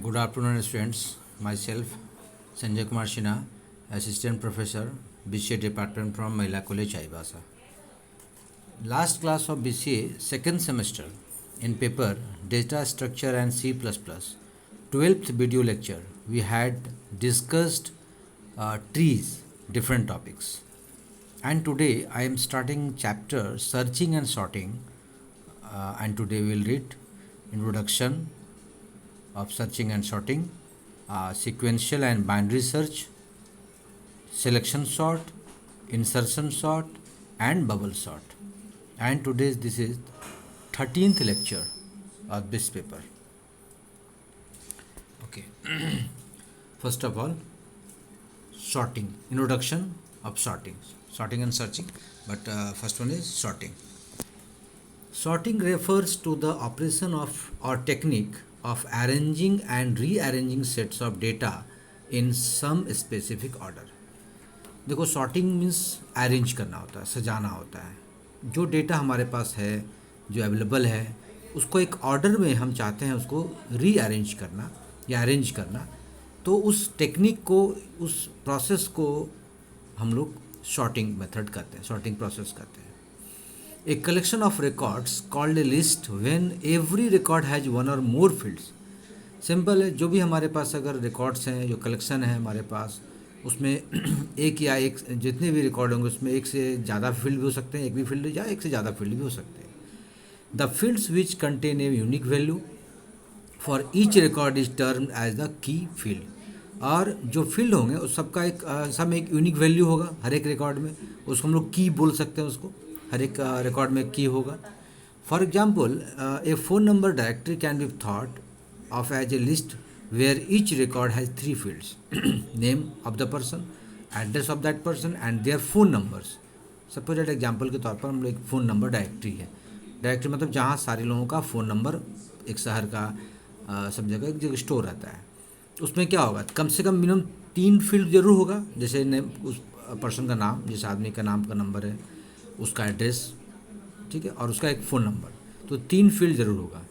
Good afternoon, students. Myself, Sanjay Kumar Sinha, Assistant Professor, BCA Department from Mahila College, Chaibasa. Last class of BCA, second semester, in paper Data Structure and C++, 12th video lecture, we had discussed trees, different topics. And today I am starting chapter Searching and Sorting, and today we will read Introduction of Searching and Sorting, Sequential and Binary Search, Selection Sort, Insertion Sort, and Bubble Sort. And today this is 13th lecture of this paper. Okay. First of all, sorting, introduction of sorting and searching, but first one is sorting. Sorting refers to the operation of or technique of arranging and rearranging sets of data in some specific order. देखो, sorting means arrange करना होता है, सजाना होता है. जो data हमारे पास है, जो अवेलेबल है, उसको एक ऑर्डर में हम चाहते हैं उसको रीअरेंज करना या अरेंज करना. तो उस टेक्निक को, उस प्रोसेस को हम लोग सॉर्टिंग मेथड करते हैं, सॉर्टिंग प्रोसेस करते हैं. A collection of records called a list when every record has one or more fields. Simple है, जो भी हमारे पास अगर रिकॉर्ड्स हैं, जो कलेक्शन है हमारे पास, उसमें एक या एक जितने भी रिकॉर्ड होंगे उसमें एक से ज़्यादा फील्ड भी हो सकते हैं, एक भी फील्ड या एक से ज़्यादा फील्ड भी हो सकते हैं. The fields which contain a unique value for each record is term as the key field. और जो फील्ड होंगे उस सबका एक यूनिक वैल्यू होगा हर एक रिकॉर्ड में, उसको हम लोग की बोल सकते हैं. उसको हर एक रिकॉर्ड में की होगा. For example, a phone number directory can be thought of as a list where each record has 3 fields: name of the person, address of that person and their phone numbers. Suppose at example के तौर पर हम लोग एक phone number directory है. Directory मतलब जहाँ सारे लोगों का फ़ोन नंबर एक शहर का सब जगह एक जगह स्टोर रहता है. उसमें क्या होगा, कम से कम मिनिमम 3 फील्ड जरूर होगा. जैसे नेम, उस पर्सन का नाम, जिस आदमी का नाम का नंबर है, उसका एड्रेस, ठीक है, और उसका एक फ़ोन नंबर. तो 3 फील्ड ज़रूर होगा.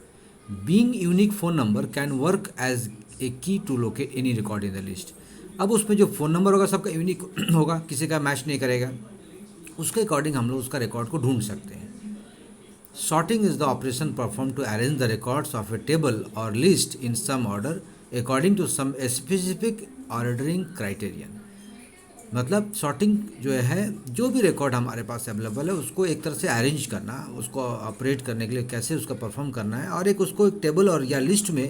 Being unique phone number can work as a key to locate any record in the list. अब उसमें जो फ़ोन नंबर होगा सबका यूनिक होगा, किसी का मैच नहीं करेगा. उसके अकॉर्डिंग हम लोग उसका रिकॉर्ड को ढूंढ सकते हैं. Sorting is the operation perform to arrange the records of a table or list in some order according to some specific ordering criterion. मतलब सॉर्टिंग जो है, जो भी रिकॉर्ड हमारे पास अवेलेबल है उसको एक तरह से अरेंज करना, उसको ऑपरेट करने के लिए कैसे उसका परफॉर्म करना है, और एक उसको एक टेबल और या लिस्ट में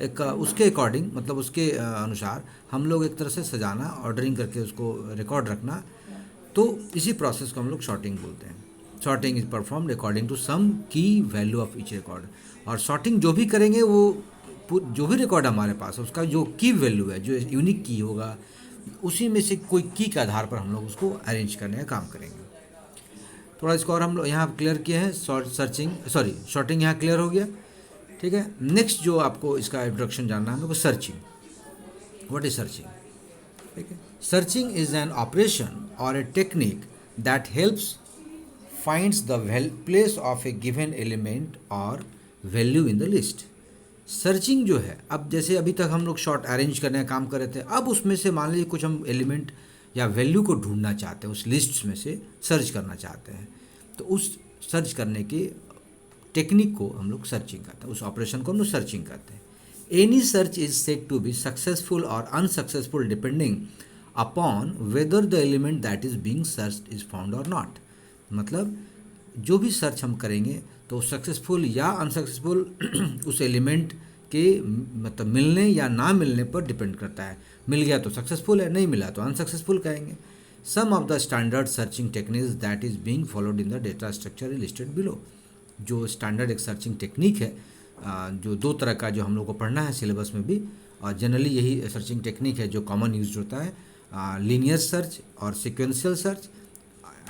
एक उसके अकॉर्डिंग, मतलब उसके अनुसार हम लोग एक तरह से सजाना, ऑर्डरिंग करके उसको रिकॉर्ड रखना. तो इसी प्रोसेस को हम लोग सॉर्टिंग बोलते हैं. Sorting is performed according to some key value of each record. और सॉर्टिंग जो भी करेंगे वो जो भी रिकॉर्ड हमारे पास है उसका जो की वैल्यू है, जो यूनिक की होगा, उसी में से कोई की के आधार पर हम लोग उसको अरेंज करने का काम करेंगे. थोड़ा इसको और हम लोग यहाँ क्लियर किए हैं. सॉर्टिंग यहाँ क्लियर हो गया, ठीक है. नेक्स्ट जो आपको इसका इंट्रोडक्शन जानना है, हम लोग सर्चिंग. What is searching? ठीक है. Searching is an operation or a technique that helps finds the place of a given element or value in the list. Searching जो है, अब जैसे अभी तक हम लोग शॉर्ट अरेंज करने का काम कर रहे थे, अब उसमें से मान लीजिए कुछ हम एलिमेंट या वैल्यू को ढूंढना चाहते हैं, उस लिस्ट में से सर्च करना चाहते हैं. तो उस सर्च करने की टेक्निक को हम लोग सर्चिंग करते हैं, उस ऑपरेशन को हम लोग सर्चिंग करते हैं. Any search is said to be successful or unsuccessful depending upon whether the element that is being searched is found or not. मतलब जो भी सर्च हम करेंगे तो सक्सेसफुल या अनसक्सेसफुल उस एलिमेंट के मतलब मिलने या ना मिलने पर डिपेंड करता है. मिल गया तो सक्सेसफुल है, नहीं मिला तो अनसक्सेसफुल कहेंगे. Some of the standard searching techniques that is being followed in the data structure is listed below. जो स्टैंडर्ड एक सर्चिंग टेक्निक है, जो 2 तरह का जो हम लोग को पढ़ना है सिलेबस में भी, और जनरली यही सर्चिंग टेक्निक है जो कॉमन यूज होता है. लीनियर सर्च और sequential search,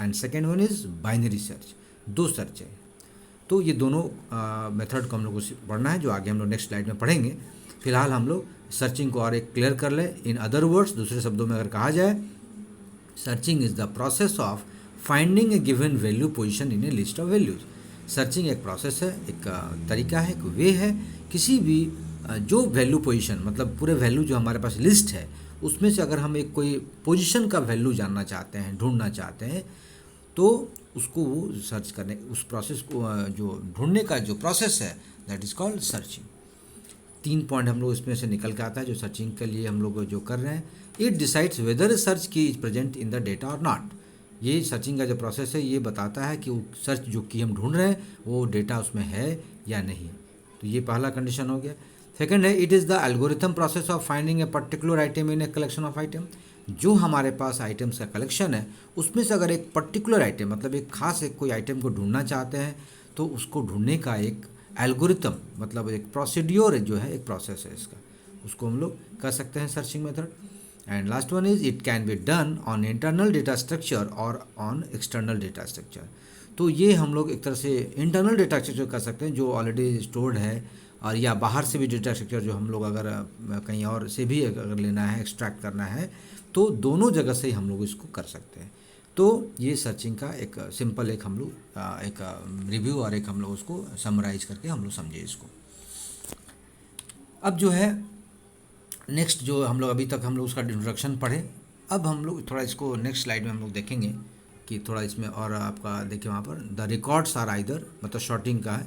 and second one is binary search. 2 search है. तो ये दोनों मेथड को हम लोग को पढ़ना है, जो आगे हम लोग नेक्स्ट स्लाइड में पढ़ेंगे. फिलहाल हम लोग सर्चिंग को और एक क्लियर कर लें. इन अदर वर्ड्स, दूसरे शब्दों में अगर कहा जाए, searching is the process of finding A given value position in A list of values. Searching एक प्रोसेस है, एक तरीका है, एक वे है किसी भी जो वैल्यू पोजीशन मतलब पूरे वैल्यू जो हमारे पास लिस्ट है उसमें से अगर हम एक कोई पोजीशन का वैल्यू जानना चाहते हैं, ढूंढना चाहते हैं, तो उसको वो सर्च करने उस प्रोसेस को जो ढूंढने का जो प्रोसेस है that is called searching. 3 point हम लोग इसमें से निकल के आता है जो सर्चिंग के लिए हम लोग जो कर रहे हैं। इट डिसाइड्स वेदर सर्च की is present in the data और नॉट। ये सर्चिंग का जो प्रोसेस है ये बताता है कि वो सर्च जो की हम ढूंढ रहे हैं वो डेटा उसमें है या नहीं। तो ये पहला कंडीशन हो गया। सेकंड है it is the algorithm process of finding a particular item in a collection of item. जो हमारे पास आइटम्स का कलेक्शन है उसमें से अगर एक पर्टिकुलर आइटम मतलब एक खास एक कोई आइटम को ढूंढना चाहते हैं तो उसको ढूंढने का एक एल्गोरिथम मतलब एक प्रोसीड्योर जो है, एक प्रोसेस है इसका, उसको हम लोग कर सकते हैं searching method. And last one is it can be done on internal data structure और ऑन एक्सटर्नल डेटा स्ट्रक्चर। तो ये हम लोग एक तरह से इंटरनल डेटा स्ट्रक्चर कर सकते हैं जो ऑलरेडी स्टोर्ड है, और या बाहर से भी डेटा स्ट्रक्चर जो हम लोग अगर कहीं और से भी अगर लेना है, एक्सट्रैक्ट करना है, तो दोनों जगह से ही हम लोग इसको कर सकते हैं। तो ये सर्चिंग का एक सिंपल एक हम लोग एक रिव्यू और एक हम लोग उसको समराइज करके हम लोग समझे इसको। अब जो है नेक्स्ट जो हम लोग अभी तक हम लोग उसका इंट्रोडक्शन पढ़े, अब हम लोग थोड़ा इसको नेक्स्ट स्लाइड में हम लोग देखेंगे कि थोड़ा इसमें और आपका देखिए वहाँ पर द रिकॉर्ड्स आर आइदर मतलब शॉर्टिंग का है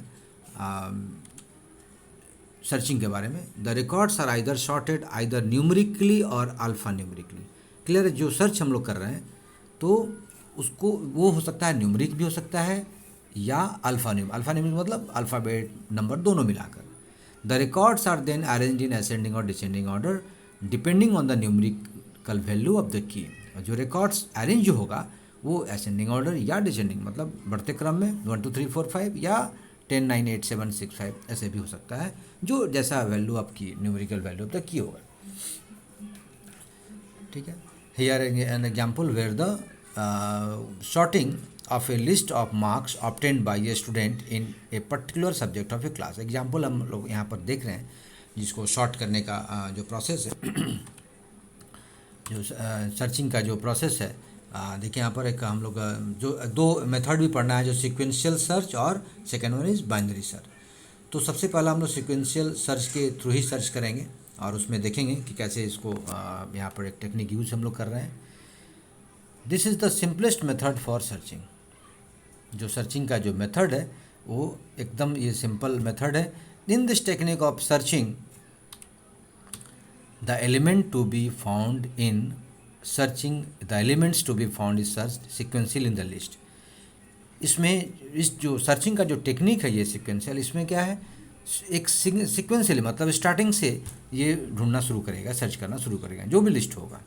सर्चिंग के बारे में। The records are either sorted either numerically और अल्फ़ा न्यूमरिकली। क्लियर है, जो सर्च हम लोग कर रहे हैं तो उसको वो हो सकता है न्यूमरिक भी हो सकता है या अल्फ़ा न्यूमरिक मतलब अल्फ़ाबेट नंबर दोनों मिलाकर। The records are then arranged in ascending or descending order depending on the numerical value of the key. जो रिकॉर्ड्स अरेंज होगा वो असेंडिंग ऑर्डर या डिसेंडिंग मतलब बढ़ते क्रम में 1 2 3 4 5 या 10 9 8 7 6 5 ऐसे भी हो सकता है, जो जैसा वैल्यू आपकी न्यूमेरिकल वैल्यू ऑफ द की होगा। ठीक है, here an example where the sorting of a list of marks obtained by a student in a particular subject of a class। Example हम लोग यहाँ पर देख रहे हैं जिसको शॉर्ट करने का जो प्रोसेस है जो सर्चिंग का जो प्रोसेस है। देखिए यहाँ पर एक हम लोग जो दो मेथड भी पढ़ना है, जो सीक्वेंशियल सर्च और second one is binary search. तो सबसे पहला हम लोग सीक्वेंशियल सर्च के थ्रू ही सर्च करेंगे और उसमें देखेंगे कि कैसे इसको यहाँ पर एक टेक्निक यूज हम लोग कर रहे हैं। This is the simplest method for searching. जो सर्चिंग का जो मेथड है वो एकदम ये सिंपल मेथड है। In this technique of searching the element to be found in searching the elements to be found is search sequential in the list. इसमें इस जो सर्चिंग का जो टेक्निक है ये सिक्वेंशियल, इसमें क्या है एक सिक्वेंशियली मतलब स्टार्टिंग से ये ढूंढना शुरू करेगा, सर्च करना शुरू करेगा जो भी लिस्ट होगा।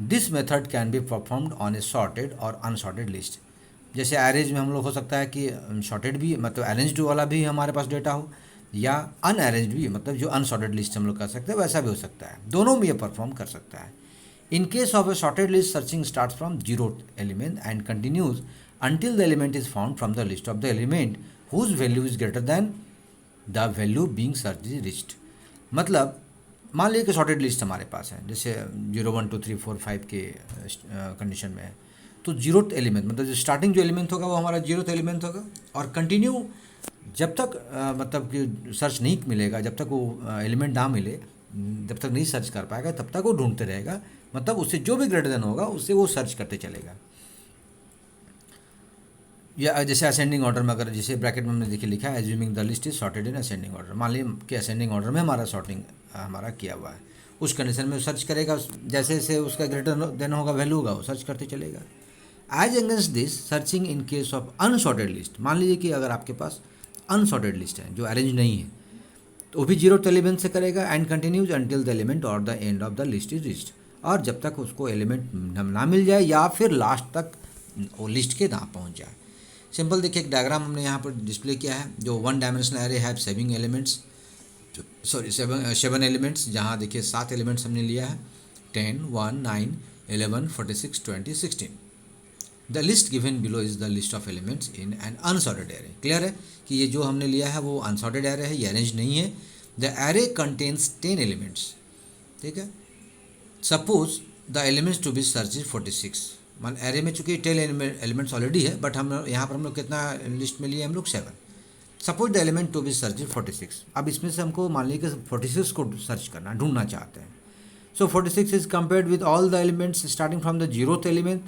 This method can be performed on A sorted और अनसॉर्टेड लिस्ट। जैसे एरेज में हम लोग हो सकता है कि शॉर्टेड भी मतलब अरेंज्ड वाला भी हमारे पास डेटा हो, या अनअरेंज्ड भी मतलब जो अनसॉर्टेड लिस्ट हम लोग कर सकते हैं वैसा भी हो सकता है, दोनों में ये परफॉर्म कर सकता है। इन case of A sorted list searching starts from zero element and continues until the element is found from the list of the element whose value is greater than the value being searched is reached। मतलब मान लीजिए कि sorted list हमारे पास है, जैसे 0 1 2 3 4 5 के condition में है, तो जीरो एलिमेंट मतलब जो स्टार्टिंग जो एलिमेंट होगा वो हमारा जीरो एलिमेंट होगा, और कंटिन्यू जब तक मतलब कि सर्च नहीं मिलेगा, जब तक वो एलिमेंट ना मिले, जब तक नहीं सर्च कर पाएगा तब तक वो ढूंढते रहेगा, मतलब उससे जो भी ग्रेटर देन होगा उससे वो सर्च करते चलेगा। या जैसे असेंडिंग ऑर्डर में अगर जैसे ब्रैकेट में हमने देखिए लिखा है assuming the list is sorted in ascending order, मान लीजिए कि असेंडिंग ऑर्डर में हमारा सॉर्टिंग हमारा किया हुआ है, उस कंडीशन में सर्च करेगा, जैसे जैसे उसका ग्रेटर देन होगा वैल्यू होगा वो सर्च करते चलेगा। As against this searching in case of unsorted list, मान लीजिए कि अगर आपके पास अनसॉर्टेड लिस्ट है जो अरेंज नहीं है तो वो भी जीरो एलिमेंट से करेगा and continues until the element or the end of the list is reached, और जब तक उसको एलिमेंट ना मिल जाए या फिर लास्ट तक वो लिस्ट के ना पहुँच जाए। सिंपल देखिए एक डायग्राम हमने यहाँ पर डिस्प्ले किया है, जो 1 dimensional array have 7 elements, sorry 7 elements, जहाँ देखिए 7 एलिमेंट्स हमने लिया है 10 1 9 11 46 20 16। The list given below is the list of elements in an unsorted array. Clear है कि ये जो हमने लिया है वो अनसॉर्टेड एरे है, ये अरेंज नहीं है। द एरे कंटेन्स 10 एलिमेंट्स, ठीक है। Suppose the elements to be search is 46, मान एरे में चूँकि 10 एलिमेंट्स ऑलरेडी है, बट हम यहाँ पर हम लोग कितना लिस्ट में लिए हम लोग 7, suppose the element to be search 46। अब इसमें से हमको मान लीजिए कि 46 को सर्च करना, ढूंढना चाहते हैं। So 46 is compared with all the elements starting from the zeroth element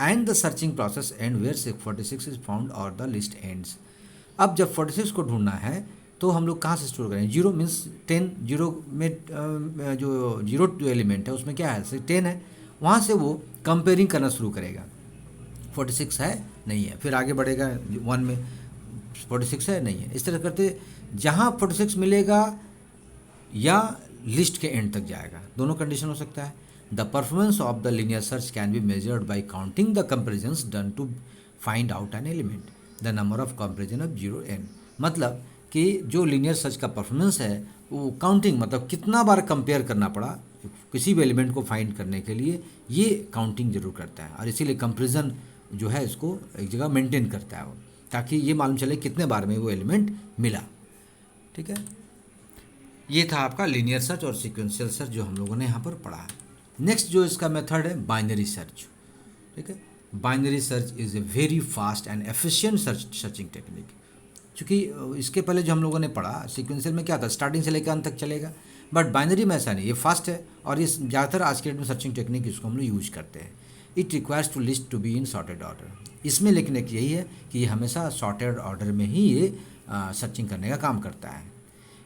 and the searching process and where 46 is found और द लिस्ट एंड्स। अब जब 46 को ढूंढना है तो हम लोग कहाँ से स्टोर करें? जीरो मीन्स 10, जीरो में जो जीरो जो एलिमेंट है उसमें क्या है, 10 है, वहाँ से वो कंपेयरिंग करना शुरू करेगा, 46 है नहीं है, फिर आगे बढ़ेगा 1 में 46 है नहीं है, इस तरह करते जहाँ 46 मिलेगा या लिस्ट के एंड तक जाएगा। दोनों कंडीशन हो सकता है। The performance of the linear search can be measured by counting the comparisons done to find out an element, the number of comparison of 0 n। मतलब कि जो लीनियर सर्च का परफॉर्मेंस है वो काउंटिंग, मतलब कितना बार कंपेयर करना पड़ा किसी भी एलिमेंट को फाइंड करने के लिए, ये काउंटिंग जरूर करता है। और इसीलिए कंपेरिजन जो है इसको एक जगह मेंटेन करता है वो, ताकि ये मालूम चले कितने बार में वो एलिमेंट मिला। ठीक है, ये था आपका लीनियर सर्च और सीक्वेंशियल सर्च जो हम लोगों ने यहाँ पर पढ़ा है। नेक्स्ट जो इसका मेथड है बाइनरी सर्च। ठीक है, binary search is a very fast and efficient searching technique. क्योंकि इसके पहले जो हम लोगों ने पढ़ा सीक्वेंशियल में क्या था, स्टार्टिंग से लेकर अंत तक चलेगा, बट बाइनरी में ऐसा नहीं, ये फास्ट है और ये ज़्यादातर आज के डेट में सर्चिंग टेक्निक इसको हम लोग यूज करते हैं। It requires to list to be in sorted order. इसमें लेकिन एक यही है कि ये हमेशा सॉर्टेड ऑर्डर में ही ये सर्चिंग करने का काम करता है।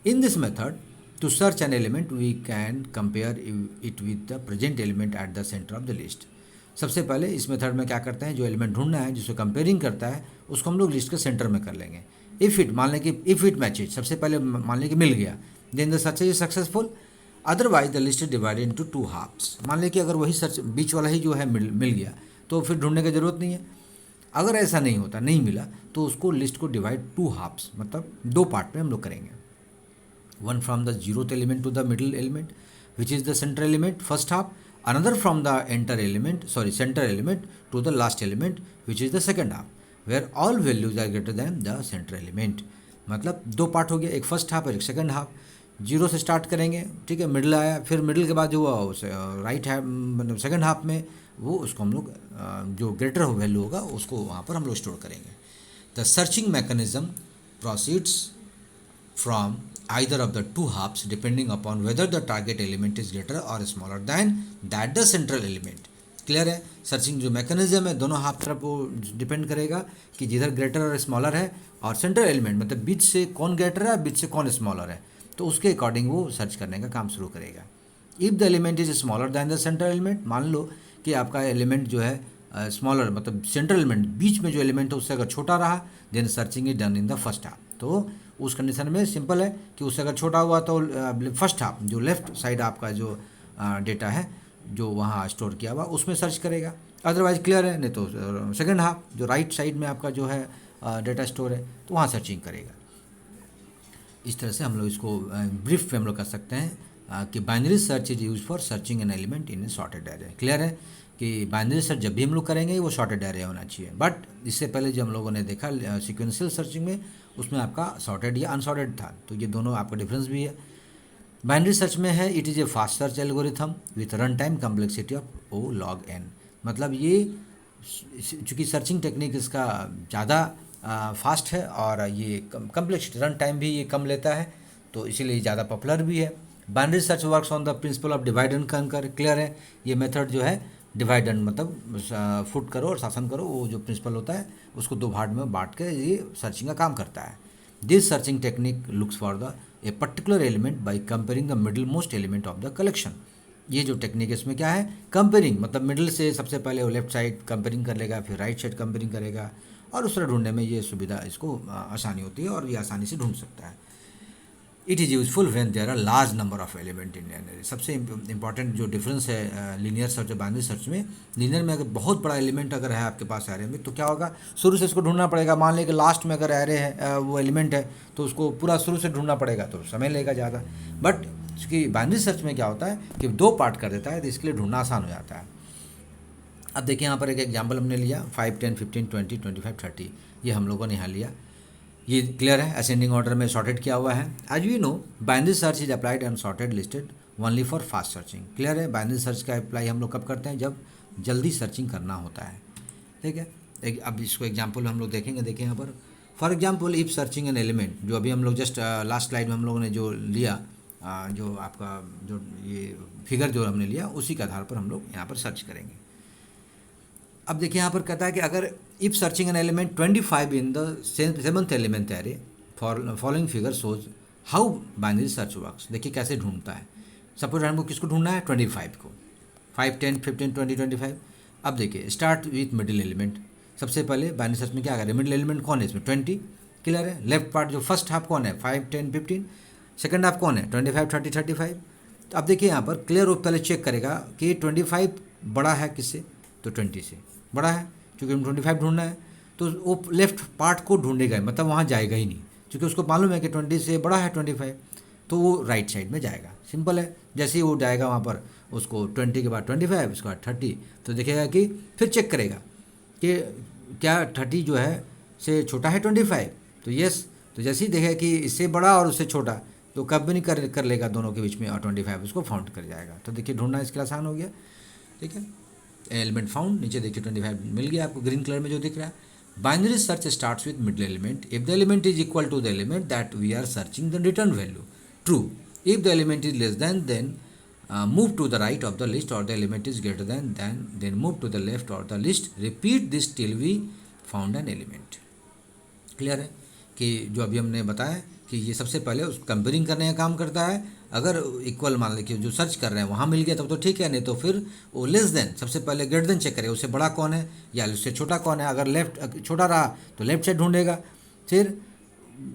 In this method to search an element we can compare it with the present element at the centre of the list. सबसे पहले इस मेथड में क्या करते हैं, जो एलिमेंट ढूंढना है जिसको कंपेयरिंग करता है उसको हम लोग लिस्ट के सेंटर में कर लेंगे। इफ़ इट मान लें कि इफ़ इट मैचेज, सबसे पहले मान लें कि मिल गया, then the search is successful, otherwise the list is divided into 2 halves. मान लें कि अगर वही सर्च बीच वाला ही जो है मिल गया तो फिर ढूंढने की ज़रूरत नहीं है। अगर ऐसा नहीं होता, नहीं मिला, तो उसको लिस्ट को डिवाइड 2 हाफ्स मतलब 2 पार्ट में हम लोग करेंगे। One from the zeroth element to the middle element which is the centre element first half, another from the center element to the last element which is the second half, where all values are greater than the center element। मतलब 2 part हो गया, एक first half और एक second half. Zero से start करेंगे, ठीक है, मिडिल आया, फिर मिडिल के बाद जो राइट है मतलब सेकंड हाफ में वो उसको हम लोग जो ग्रेटर वैल्यू होगा उसको वहाँ पर हम लोग स्टोर करेंगे। The searching mechanism proceeds from either of the 2 halves depending upon whether the target element is greater or smaller than that the central element। Clear है, सर्चिंग जो मैकेनिज्म है दोनों हाफ तरफ वो डिपेंड करेगा कि जिधर ग्रेटर और स्मॉलर है और सेंट्रल एलिमेंट मतलब बीच से कौन ग्रेटर है बीच से कौन स्मॉलर है, तो उसके अकॉर्डिंग वो सर्च करने का काम शुरू करेगा। If the element is smaller then the central element, मान लो कि आपका एलिमेंट जो है स्मॉलर मतलब सेंट्रल एलिमेंट बीच में जो एलिमेंट है उससे अगर छोटा रहा, then searching is done in the first half. तो उस कंडीशन में सिंपल है कि उससे अगर छोटा हुआ तो फर्स्ट हाफ जो लेफ्ट साइड आपका जो डेटा है जो वहाँ स्टोर किया हुआ उसमें सर्च करेगा, अदरवाइज क्लियर है, नहीं तो सेकंड हाफ जो राइट साइड में आपका जो है डेटा स्टोर है तो वहाँ सर्चिंग करेगा। इस तरह से हम लोग इसको ब्रीफ में हम लोग कर सकते हैं कि binary search is use for searching an element in a sorted array. Clear है कि बाइनरी सर्च जब भी हम लोग करेंगे वो सॉर्टेड एरे होना चाहिए, बट इससे पहले जो हम लोगों ने देखा सीक्वेंशियल सर्चिंग में उसमें आपका सॉर्टेड या अनसॉर्टेड था, तो ये दोनों आपका डिफरेंस भी है। बाइनरी सर्च में है it is a fast search algorithm with run time complexity of O log n। मतलब ये चूँकि सर्चिंग टेक्निक इसका ज़्यादा फास्ट है और ये कम्प्लेक्सिटी रन टाइम भी ये कम लेता है, तो इसीलिए ज़्यादा पॉपुलर भी है। Binary search works on the principle of divide and कंकर। क्लियर है, ये मेथड जो है डिवाइड एंड मतलब फुट करो और शासन करो, वो जो प्रिंसिपल होता है उसको 2 भाग में बांट के ये सर्चिंग का काम करता है। This searching technique looks for the a particular element by comparing the middle most element of the collection. ये जो टेक्निक है इसमें क्या है, कंपेयरिंग मतलब मिडिल से सबसे पहले वो लेफ्ट साइड कंपेयरिंग कर लेगा, फिर राइट साइड कंपेयरिंग करेगा, और उस तरह ढूंढने में ये सुविधा इसको आसानी होती है और ये आसानी से ढूंढ सकता है। It is useful when there are large number of element in an array. सबसे इंपॉर्टेंट जो डिफरेंस है लीनियर सर्च और बाइनरी सर्च में, लीनियर में अगर बहुत बड़ा एलिमेंट अगर है आपके पास एरे में तो क्या होगा, शुरू से इसको ढूंढना पड़ेगा। मान लें कि लास्ट में अगर एरे है वो एलिमेंट है तो उसको पूरा शुरू से ढूंढना पड़ेगा, तो समय लेगा ज़्यादा। बट क्योंकि बाइनरी सर्च में क्या होता है कि 2 पार्ट कर देता है तो इसके लिए ढूंढना आसान हो जाता है। अब देखिए यहाँ पर एक एग्जाम्पल हमने लिया 5, 10, 15, 20, 25, 30, ये हम लोगों ने यहाँ लिया। ये क्लियर है, असेंडिंग ऑर्डर में सॉर्टेड किया हुआ है। As we know binary search is applied and sorted listed only for fast searching. Clear है, बाइनरी सर्च का अप्लाई हम लोग कब करते हैं, जब जल्दी सर्चिंग करना होता है। ठीक है, अब इसको एग्जांपल हम लोग देखेंगे। देखिए यहाँ पर for example if searching an element, जो अभी हम लोग जस्ट लास्ट स्लाइड में हम लोगों ने जो लिया, जो आपका जो ये फिगर जो हमने लिया उसी के आधार पर हम लोग यहाँ पर सर्च करेंगे। अब देखिए यहाँ पर कहता है कि अगर if searching an element 25 in the seventh element array following figure shows how binary search works. देखिए कैसे ढूंढता है। सपोज हमको किसको ढूंढना है, 25 को, 5, 10, 15, 20, 25। अब देखिए स्टार्ट विथ मिडिल एलिमेंट। सबसे पहले बाइनरी सर्च में क्या करें, मिडिल एलिमेंट कौन है इसमें, 20, क्लियर है। लेफ्ट पार्ट जो फर्स्ट हाफ कौन है, 5, 10, 15। सेकंड हाफ कौन है, 25, 30, 35। तो अब देखिए यहाँ पर क्लियर रूप पहले चेक करेगा कि 25 बड़ा है किससे, तो 20 से बड़ा है, क्योंकि हम 25 ढूंढना है। तो वो लेफ्ट पार्ट को ढूंढेगा, मतलब वहाँ जाएगा ही नहीं, क्योंकि उसको मालूम है कि 20 से बड़ा है 25, तो वो राइट साइड में जाएगा। सिंपल है। जैसे ही वो जाएगा वहाँ पर, उसको 20 के बाद 25, उसके बाद 30, तो देखेगा कि फिर चेक करेगा कि क्या 30 जो है से छोटा है 25, तो यस। तो जैसे ही देखेगा कि इससे बड़ा और उससे छोटा, तो कभी नहीं कर लेगा दोनों के बीच में, और 25 उसको फाउंड कर जाएगा। तो देखिए ढूंढना इसके लिए आसान हो गया। ठीक है, एलिमेंट फाउंड, नीचे देखिए 25 मिल गया आपको ग्रीन कलर में जो दिख रहा है। Binary search starts with middle element if the element is equal to the element that we are searching the return value true. If the element is less than move to the right of the list, or the element is greater than then move to the left or the list. Repeat this till we found an element. Clear है कि जो अभी हमने बताया कि ये सबसे पहले उस कंपेयरिंग करने का काम करता है। अगर इक्वल मान लीजिए जो सर्च कर रहे हैं वहाँ मिल गया तब तो ठीक है, नहीं तो फिर वो लेस देन, सबसे पहले ग्रेटर देन चेक करेगा, उससे बड़ा कौन है या उससे छोटा कौन है। अगर लेफ्ट छोटा रहा तो लेफ्ट साइड ढूंढेगा, फिर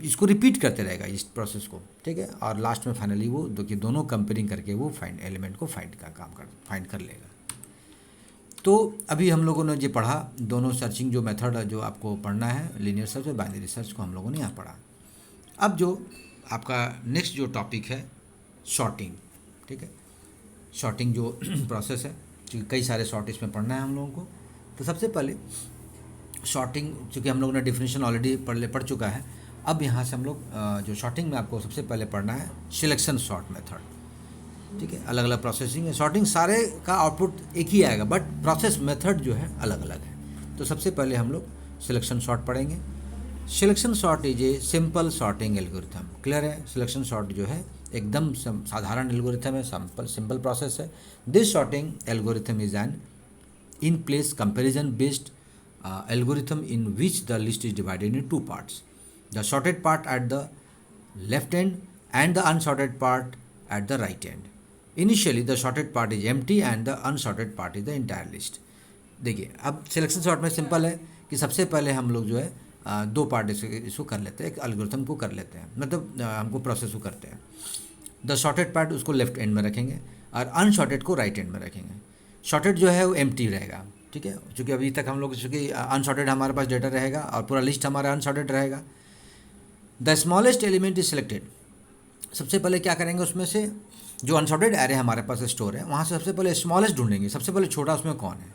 इसको रिपीट करते रहेगा इस प्रोसेस को। ठीक है, और लास्ट में फाइनली वो दोनों कंपेयरिंग करके वो फाइंड एलिमेंट को फाइंड कर लेगा। तो अभी हम लोगों ने ये पढ़ा, दोनों सर्चिंग जो मेथड जो आपको पढ़ना है, लीनियर सर्च और बाइनरी सर्च को हम लोगों ने यहाँ पढ़ा। अब जो आपका नेक्स्ट जो टॉपिक है शॉर्टिंग। ठीक है, शॉर्टिंग जो प्रोसेस है, क्योंकि कई सारे शॉर्ट इसमें पढ़ना है हम लोगों को। तो सबसे पहले शॉर्टिंग, चूँकि हम लोगों ने डिफिनेशन ऑलरेडी पढ़ चुका है, अब यहाँ से हम लोग जो शॉर्टिंग में आपको सबसे पहले पढ़ना है सिलेक्शन शॉर्ट मेथड। ठीक है, अलग अलग प्रोसेसिंग है, शॉर्टिंग सारे का आउटपुट एक ही आएगा, बट प्रोसेस मेथड जो है अलग अलग है। तो सबसे पहले हम लोग सिलेक्शन शॉर्ट पढ़ेंगे। Selection sort is a simple sorting algorithm. Clear है, सिलेक्शन शॉर्ट जो है एकदम साधारण एल्गोरिथम है, सिंपल प्रोसेस है। This sorting algorithm is an in place comparison based algorithm in which the list is divided in 2 parts, the sorted part at the left end and the unsorted part at the right end. Initially the sorted part is empty and the unsorted part is the entire list. देखिए अब selection short में simple है कि सबसे पहले हम लोग जो है 2 पार्ट इसको कर लेते हैं, एक एल्गोरिथम को कर लेते हैं, मतलब हमको प्रोसेस को करते हैं। द शॉर्टेड पार्ट उसको लेफ्ट एंड में रखेंगे और अनशॉर्टेड को राइट एंड में रखेंगे। शॉर्टेड जो है वो एम्प्टी रहेगा। ठीक है, चूँकि अभी तक हम लोग चूँकि अनशॉर्टेड हमारे पास डेटा रहेगा और पूरा लिस्ट हमारा अनशॉर्टेड रहेगा। The smallest element is selected. सबसे पहले क्या करेंगे, उसमें से जो अनसॉर्टेड एरे हमारे पास स्टोर है वहाँ से सबसे पहले स्मॉलेस्ट ढूंढेंगे, सबसे पहले छोटा उसमें कौन है,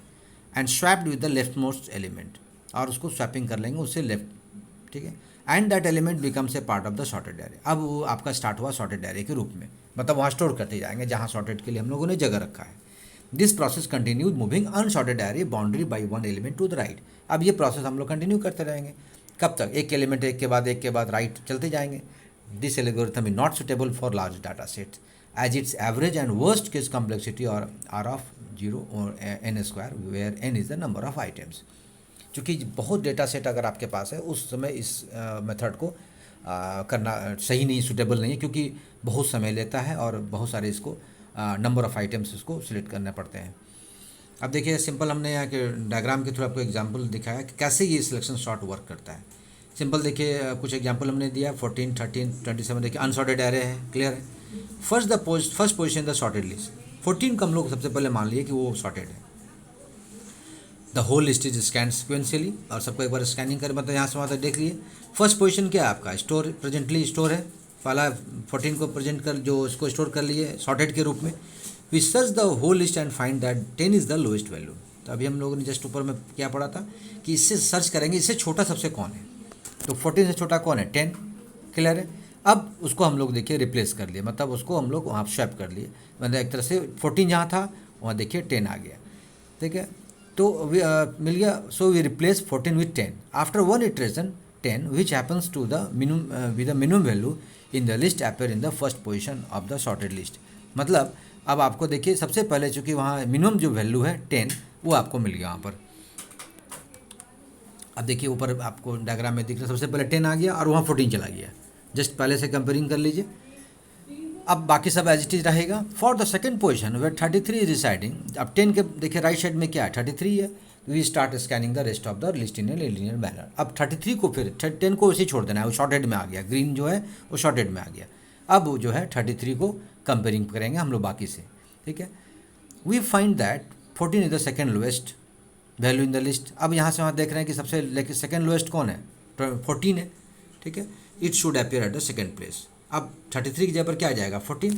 and swapped with the left most element, और उसको स्वैपिंग कर लेंगे उससे लेफ्ट। ठीक है, and that element becomes a part of the sorted array. अब वो आपका स्टार्ट हुआ सॉर्टेड एरे के रूप में, मतलब वहाँ स्टोर करते जाएंगे जहाँ सॉर्टेड के लिए हम लोगों ने जगह रखा है। This process continues moving unsorted array boundary by 1 element to the right. अब ये प्रोसेस हम लोग कंटिन्यू करते रहेंगे, कब तक, एक एलिमेंट एक के बाद राइट चलते जाएंगे। This algorithm is not suitable for large data sets as its average and worst case complexity और आर ऑफ 0 और n² where n is the number of items. चूँकि बहुत डेटा सेट अगर आपके पास है उस समय इस मेथड को करना सही नहीं, सुटेबल नहीं है, क्योंकि बहुत समय लेता है और बहुत सारे इसको नंबर ऑफ़ आइटम्स इसको सिलेक्ट करने पड़ते हैं। अब देखिए सिंपल हमने यहाँ के डायग्राम के थ्रू आपको एग्जांपल दिखाया कि कैसे ये सिलेक्शन शॉर्ट वर्क करता है। सिंपल देखिए कुछ एग्जांपल हमने दिया, 14, 13, 27 देखिए अनसॉर्टेड एरे है, क्लियर है। First position the sorted list, 14 को हम लोग सबसे पहले मान लिए कि वो सॉर्टेड है। The whole list is scan sequentially, और सबको एक बार स्कैनिंग कर, मतलब यहाँ से वहाँ तक देख लिए। फर्स्ट पोजीशन क्या है आपका, स्टोर प्रेजेंटली स्टोर है, पहला 14 को प्रेजेंट कर जो इसको स्टोर कर लिए सॉर्टेड के रूप में। We search the whole list and find that 10 is the lowest value. तो अभी हम लोगों ने जस्ट ऊपर में क्या पढ़ा था कि इससे सर्च करेंगे इससे छोटा सबसे कौन है, तो 14 से छोटा कौन है, 10, क्लियर है। अब उसको हम लोग देखिए रिप्लेस कर लिए, मतलब उसको हम लोग वहाँ स्वैप कर लिए, मतलब एक तरह से 14 जहाँ था वहाँ देखिए 10 आ गया, ठीक है। तो मिल गया, so we replace 14 with 10। After 1 iteration 10 which happens to the minimum with the minimum value in the list appear in the first position of the sorted list। मतलब अब आपको देखिए सबसे पहले चूँकि वहाँ मिनिमम जो वैल्यू है 10 वो आपको मिल गया वहाँ पर। अब देखिए ऊपर आपको डायग्राम में दिख रहा है सबसे पहले 10 आ गया और वहाँ 14 चला गया, जस्ट पहले से कंपेयरिंग कर लीजिए। अब बाकी सब एज इट इज रहेगा। For the second position where 33 is residing, अब 10 के देखिए राइट साइड में क्या है 33 है, we start scanning the rest of the list in a linear manner. अब 33 को फिर 10 को उसे छोड़ देना है, वो शॉर्टेड में आ गया, ग्रीन जो है वो शॉर्टेड में आ गया। अब वो जो है 33 को कंपेयरिंग करेंगे हम लोग बाकी से, ठीक है। We find that 14 is the second lowest value in the list. अब यहाँ से वहाँ देख रहे हैं कि सबसे लेकिन सेकेंड लोएस्ट कौन है, 14 है, ठीक है। It should appear at the second place. अब 33 की जगह पर क्या आ जाएगा 14,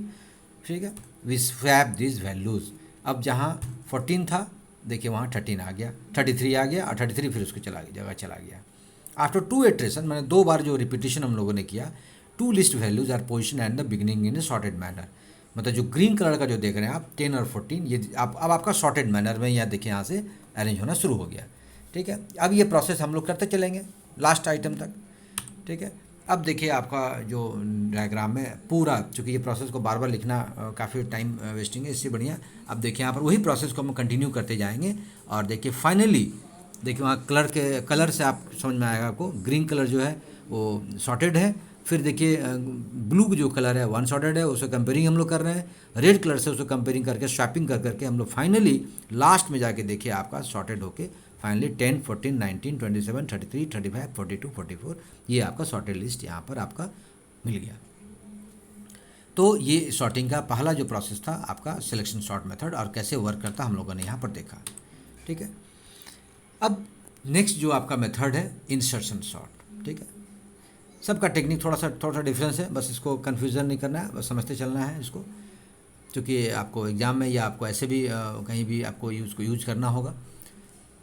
ठीक है। वी स्वैप दिस वैल्यूज़, अब जहाँ 14 था देखिए वहाँ 13 आ गया, 33 आ गया और 33 फिर उसको जगह चला गया। आफ्टर 2 इटरेशन, मैंने 2 बार जो रिपीटिशन हम लोगों ने किया, 2 list values are position at the beginning in a sorted manner. मतलब जो ग्रीन कलर का जो देख रहे हैं आप 10 और 14 ये अब आपका सॉर्टेड मैनर में यहाँ देखिए यहाँ से अरेंज होना शुरू हो गया, ठीक है। अब ये प्रोसेस हम लोग करते चलेंगे लास्ट आइटम तक, ठीक है। अब देखिए आपका जो डायग्राम में पूरा, चूँकि ये प्रोसेस को बार बार लिखना काफ़ी टाइम वेस्टिंग है, इससे बढ़िया अब देखिए यहाँ पर वही प्रोसेस को हम कंटिन्यू करते जाएंगे। और देखिए फाइनली देखिए वहाँ कलर से आप समझ में आएगा आपको, ग्रीन कलर जो है वो सॉर्टेड है, फिर देखिए ब्लू जो कलर है वन सॉर्टेड है, उससे कंपेयरिंग हम लोग कर रहे हैं, रेड कलर से उसको कंपेयरिंग करके स्वैपिंग कर करके हम लोग फाइनली लास्ट में जाके देखिए आपका सॉर्टेड होके फाइनली 10, 14, 19, 27, 33, 35, 42, 44 ये आपका सॉर्टेड लिस्ट यहाँ पर आपका मिल गया। तो ये सॉर्टिंग का पहला जो प्रोसेस था आपका सिलेक्शन सॉर्ट मेथड, और कैसे वर्क करता हम लोगों ने यहाँ पर देखा, ठीक है। अब नेक्स्ट जो आपका मेथड है इंसर्शन सॉर्ट, ठीक है। सबका टेक्निक थोड़ा सा डिफरेंस है, बस इसको कन्फ्यूज़न नहीं करना है, बस समझते चलना है इसको, क्योंकि आपको एग्जाम में या आपको ऐसे भी कहीं भी आपको यूज करना होगा।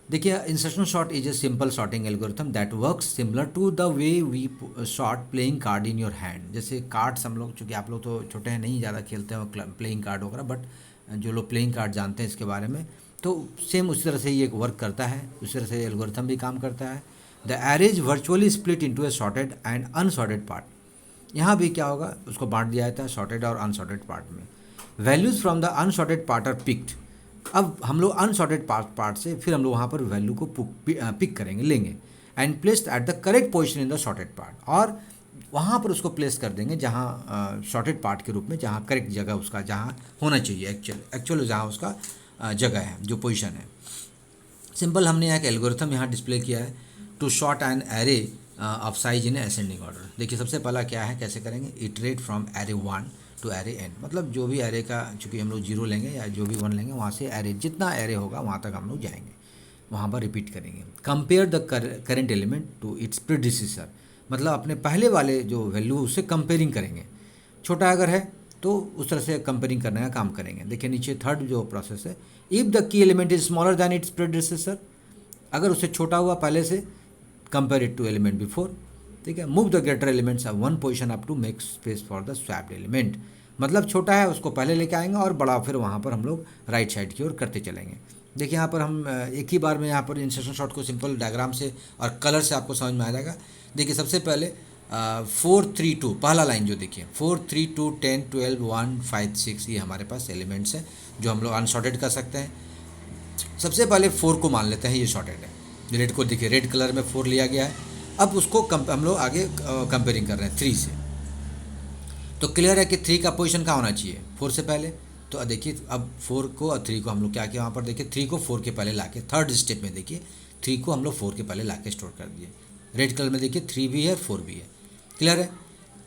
देखिए insertion sort is a simple sorting algorithm that works similar to the way we sort playing card in your hand. जैसे कार्ड्स हम लोग, चूँकि आप लोग तो छोटे हैं नहीं ज़्यादा खेलते हैं प्लेइंग कार्ड वगैरह, बट जो लोग प्लेइंग कार्ड जानते हैं इसके बारे में, तो सेम उसी तरह से ये वर्क करता है, उसी तरह से एल्गोरिथम भी काम करता है। The arrays virtually split into A sorted and unsorted part. यहाँ भी क्या होगा, उसको बांट दिया जाता है सॉर्टेड और अनसॉर्टेड पार्ट में। Values from the unsorted part are picked. अब हम लोग अनसॉर्टेड पार्ट से फिर हम लोग वहाँ पर वैल्यू को पिक करेंगे, लेंगे, and placed at the correct position in the sorted part, और वहाँ पर उसको प्लेस कर देंगे जहाँ सॉर्टेड पार्ट के रूप में, जहाँ करेक्ट जगह उसका जहाँ होना चाहिए एक्चुअल जहाँ उसका जगह है, जो पोजीशन है। सिंपल हमने यहाँ एक एल्गोरिथम यहाँ डिस्प्ले किया है to sort an array of size in ascending order. देखिए सबसे पहला क्या है, कैसे करेंगे, iterate from array 1 to array n. मतलब जो भी एरे का, चूँकि हम लोग 0 लेंगे या जो भी 1 लेंगे, वहाँ से एरे जितना एरे होगा वहाँ तक हम लोग जाएंगे, वहाँ पर रिपीट करेंगे। Compare the current element to its predecessor, मतलब अपने पहले वाले जो वैल्यू उससे कंपेयरिंग करेंगे। छोटा अगर है तो उस तरह से कंपेयरिंग करने का काम करेंगे। देखिए नीचे थर्ड जो प्रोसेस है, if the key element is smaller than its predecessor, अगर उससे छोटा हुआ पहले से, compare it to element before, ठीक है। Move the greater elements of 1 position up to make space for the swapped element, मतलब छोटा है उसको पहले लेके आएंगे और बड़ा फिर वहाँ पर हम लोग राइट साइड की ओर करते चलेंगे। देखिए यहाँ पर हम एक ही बार में यहाँ पर इंसर्शन सॉर्ट को सिंपल डायग्राम से और कलर से आपको समझ में आ जाएगा। देखिए सबसे पहले 4, 3, 2 पहला लाइन जो देखिए 4, 3, 2, 10, 12, 1, 5, 6 ये हमारे पास एलिमेंट्स हैं जो हम लोग अनसॉर्टेड कर सकते हैं। सबसे पहले 4 को मान लेते हैं ये सॉर्टेड है, रेड को देखिए रेड कलर में 4 लिया गया है। अब उसको हम लोग आगे कंपेयरिंग कर रहे हैं 3 से, तो क्लियर है कि 3 का पोजीशन कहाँ होना चाहिए, 4 से पहले। तो देखिए अब 4 को और 3 को हम लोग क्या किया, वहाँ पर देखिए 3 को 4 के पहले लाके थर्ड स्टेप में देखिए 3 को हम लोग 4 के पहले लाके स्टोर कर दिए। रेड कलर में देखिए 3 भी है 4 भी है, क्लियर है।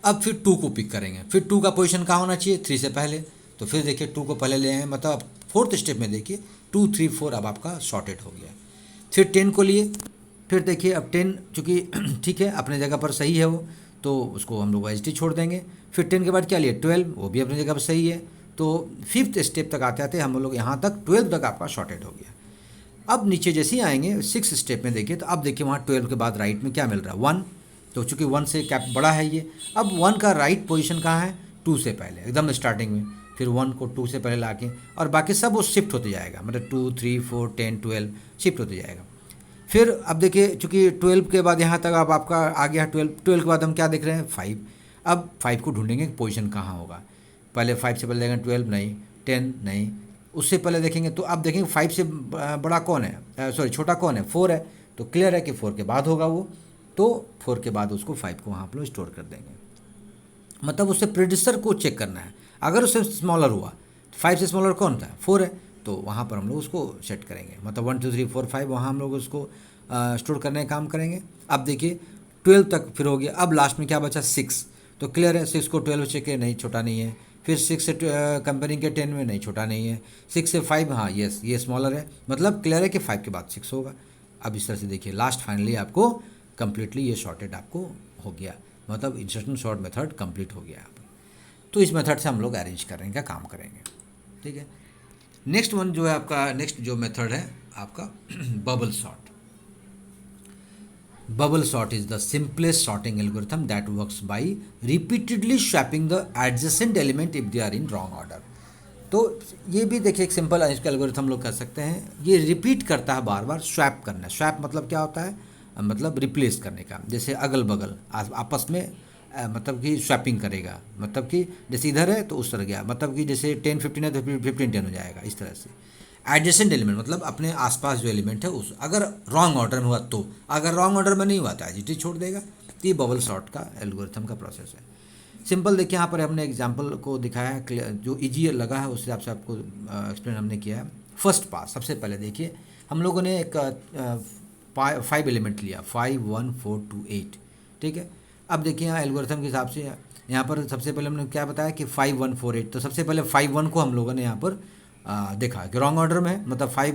अब फिर 2 को पिक करेंगे, फिर 2 का पोजीशन कहाँ होना चाहिए, 3 से पहले, तो फिर देखिए 2 को पहले ले आए, मतलब फोर्थ स्टेप में देखिए 2, 3, 4 अब आपका सॉर्टेड हो गया। फिर 10 को लिए, फिर देखिए अब 10 चूँकि ठीक है अपने जगह पर सही है वो, तो उसको हम लोग एच छोड़ देंगे। फिर 10 के बाद क्या लिए 12, वो भी अपनी जगह पर सही है। तो 5th स्टेप तक आते आते हम लोग यहाँ तक 12 तक आपका सॉर्टेड हो गया। अब नीचे जैसे ही आएंगे 6th स्टेप में देखिए, तो अब देखिए वहाँ 12 के बाद राइट में क्या मिल रहा है 1, तो चूँकि 1 से कैप बड़ा है ये, अब 1 का राइट पोजीशन कहाँ है 2 से पहले एकदम स्टार्टिंग में, फिर 1 को 2 से पहले लाके और बाकी सब वो शिफ्ट होते जाएगा, मतलब 2, 3, 4, 10, 12 शिफ्ट होते जाएगा। फिर अब देखिए चूँकि 12 के बाद यहाँ तक अब आपका आ गया 12 के बाद हम क्या देख रहे हैं 5। अब 5 को ढूंढेंगे पोजीशन कहाँ होगा। पहले 5 से पहले देखेंगे 12 नहीं, 10 नहीं, उससे पहले देखेंगे तो अब देखेंगे 5 से बड़ा कौन है, सॉरी छोटा कौन है, 4 है। तो क्लियर है कि 4 के बाद होगा वो, तो 4 के बाद उसको 5 को वहाँ पर स्टोर कर देंगे। मतलब उससे प्रेडिसर को चेक करना है। अगर उससे स्मॉलर हुआ, 5 से स्मॉलर कौन था, 4 है, तो वहाँ पर हम लोग उसको सेट करेंगे। मतलब 1 2 3 4 5 वहाँ हम लोग उसको स्टोर करने का काम करेंगे। अब देखिए 12 तक फिर हो गया। अब लास्ट में क्या बचा 6, तो क्लियर है 6 को 12 से के नहीं, छोटा नहीं है। फिर 6 से कंपेयरिंग के 10 में नहीं, छोटा नहीं है। 6 से 5 हाँ यस ये स्मॉलर है, मतलब क्लियर है कि 5 के बाद 6 होगा। अब इस तरह से देखिए लास्ट फाइनली आपको कम्प्लीटली ये शॉर्टेड आपको हो गया, मतलब इंसर्शन सॉर्ट मेथड कंप्लीट हो गया। तो इस मेथड से हम लोग अरेंज करने का काम करेंगे, ठीक है। नेक्स्ट वन जो है आपका, नेक्स्ट जो मेथड है आपका bubble sort. Bubble sort is the simplest sorting algorithm that works by repeatedly swapping the adjacent element if they are in wrong order. तो ये भी देखिए एक सिंपल इसका एल्गोरिथम हम लोग कर सकते हैं। ये रिपीट करता है बार बार, स्वैप करना। स्वैप मतलब क्या होता है, मतलब रिप्लेस करने का। जैसे अगल बगल आपस में मतलब कि स्वैपिंग करेगा, मतलब कि जैसे इधर है तो उस तरह गया, मतलब कि जैसे 10 15 है तो 15 10 हो जाएगा, इस तरह से। एडजेसेंट एलिमेंट मतलब अपने आसपास जो एलिमेंट है उस, अगर रॉन्ग ऑर्डर में हुआ तो, अगर रॉन्ग ऑर्डर में नहीं हुआ तो एज इट इज छोड़ देगा। तो ये बबल सॉर्ट का एल्गोरिथम का प्रोसेस है। सिंपल देखिए यहाँ पर हमने एग्जांपल को दिखाया है, जो इजी लगा है उस हिसाब से आपको एक्सप्लेन हमने किया है। फर्स्ट पास सबसे पहले देखिए हम लोगों ने एक 5 एलिमेंट लिया, 5 1 4 2 8, ठीक है। अब देखिए यहाँ एल्गोरिथम के हिसाब से यहाँ पर सबसे पहले हमने क्या बताया कि 5 1 4 8, तो सबसे पहले 5 1 को हम लोगों ने यहाँ पर देखा कि रॉन्ग ऑर्डर में है, मतलब 5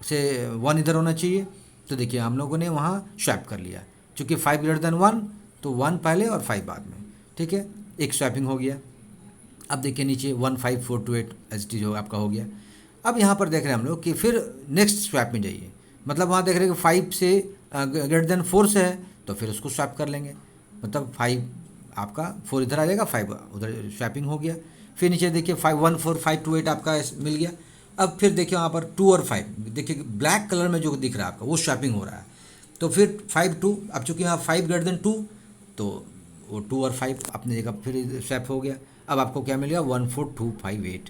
से 1 इधर होना चाहिए। तो देखिए हम लोगों ने वहाँ स्वैप कर लिया, चूँकि 5 ग्रेटर देन 1 तो 1 पहले और 5 बाद में, ठीक है, एक स्वैपिंग हो गया। अब देखिए नीचे 1 5 4 2 8 एच टी जो आपका हो गया। अब यहाँ पर देख रहे हैं हम लोग कि फिर नेक्स्ट स्वैप में जाइए, मतलब वहाँ देख रहे हैं कि 5 से ग्रेटर देन 4 से है तो फिर उसको स्वैप कर लेंगे, मतलब 5 आपका 4 इधर आ जाएगा, 5 उधर स्वैपिंग हो गया। फिर नीचे देखिए 5 1 4 5 2 8 आपका मिल गया। अब फिर देखिए वहाँ पर 2 और 5 देखिए ब्लैक कलर में जो दिख रहा है आपका वो स्वैपिंग हो रहा है। तो फिर 5 2, अब चूँकि यहाँ 5 ग्रेटर देन 2 तो वो 2 और 5 अपनी जगह फिर स्वैप हो गया। अब आपको क्या मिल गया 1 4 2 5 8।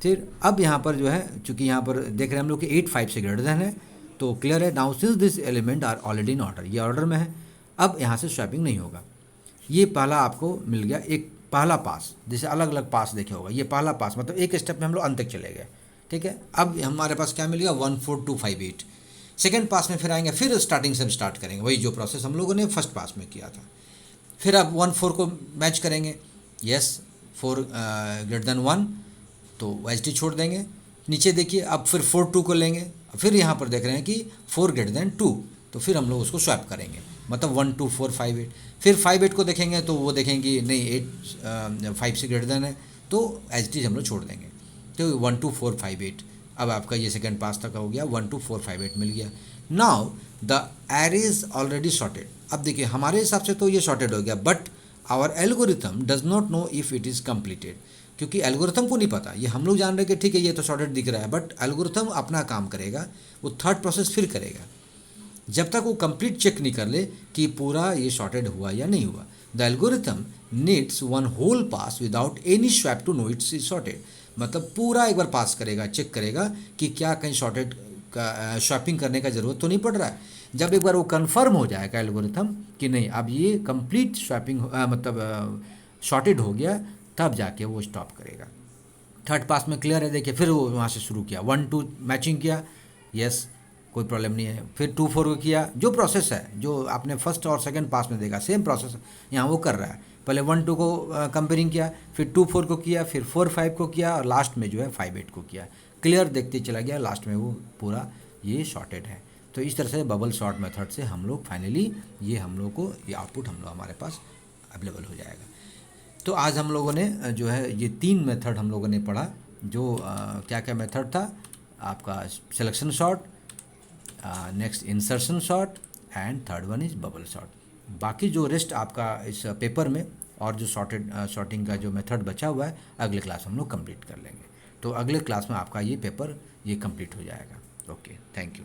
फिर अब यहाँ पर जो है चूँकि यहाँ पर देख रहे हैं हम लोग कि 8 5 से ग्रेटर देन है, तो क्लियर है now since this element are already in order, ये ऑर्डर में है, अब यहाँ से स्वैपिंग नहीं होगा। ये पहला आपको मिल गया एक पहला पास, जैसे अलग अलग पास देखे होगा, ये पहला पास मतलब एक स्टेप में हम लोग अंत तक चले गए, ठीक है। अब हमारे पास क्या मिल गया 1 4 2 5 8। सेकेंड पास में फिर आएंगे, फिर स्टार्टिंग से स्टार्ट करेंगे वही जो प्रोसेस हम लोगों ने फर्स्ट पास में किया था। फिर अब 1 4 को मैच करेंगे, यस 4 ग्रेटर देन 1 तो एच डी छोड़ देंगे। नीचे देखिए अब फिर 4 2 को लेंगे, फिर यहाँ पर देख रहे हैं कि 4 ग्रेटर देन 2 तो फिर हम लोग उसको स्वैप करेंगे, मतलब 1 2 4 5 8। फिर 5 8 को देखेंगे तो वो देखेंगे नहीं 8 5 से ग्रेटर देन है तो एच डी हम लोग छोड़ देंगे। तो 1 2 4 5 8 अब आपका ये सेकेंड पास तक हो गया, 1 2 4 5 8 मिल गया। Now the array is already sorted. अब देखिए हमारे हिसाब से तो ये सॉर्टेड हो गया, but our algorithm does not know if it is completed, क्योंकि एल्गोरिथम को नहीं पता। ये हम लोग जान रहे हैं कि ठीक है ये तो सॉर्टेड दिख रहा है, बट एल्गोरिथम अपना काम करेगा, वो थर्ड प्रोसेस फिर करेगा जब तक वो कंप्लीट चेक नहीं कर ले कि पूरा ये सॉर्टेड हुआ या नहीं हुआ। The algorithm needs one whole pass without any swap to know it's sorted, मतलब पूरा एक बार पास करेगा, चेक करेगा कि क्या कहीं सॉर्टेड का स्वैपिंग करने का ज़रूरत तो नहीं पड़ रहा है। जब एक बार वो कंफर्म हो जाएगा एल्गोरिथम कि नहीं अब ये कंप्लीट स्वैपिंग मतलब सॉर्टेड हो गया, तब जाके वो स्टॉप करेगा। थर्ड पास में क्लियर है, देखिए फिर वो वहाँ से शुरू किया 1 2 मैचिंग किया, यस कोई प्रॉब्लम नहीं है। फिर 2 4 को किया, जो प्रोसेस है जो आपने फर्स्ट और सेकंड पास में देखा सेम प्रोसेस यहाँ वो कर रहा है। पहले 1 2 को कंपेयरिंग किया, फिर 2 4 को किया, फिर 4 5 को किया और लास्ट में जो है 5 8 को किया। क्लियर देखते चला गया, लास्ट में वो पूरा ये शॉर्टेड है। तो इस तरह से बबल शॉर्ट मेथड से हम लोग फाइनली ये हम लोग को ये आउटपुट हम लोग हमारे पास अवेलेबल हो जाएगा। तो आज हम लोगों ने जो है ये 3 मेथड हम लोगों ने पढ़ा, जो क्या क्या मेथड था आपका selection short, next insertion short and third one is bubble short. बाकी जो रेस्ट आपका इस पेपर में और जो शॉर्टिंग का जो मेथड बचा हुआ है अगले क्लास हम लोग कंप्लीट कर लेंगे। तो अगले क्लास में आपका ये पेपर ये कंप्लीट हो जाएगा। Okay, thank you.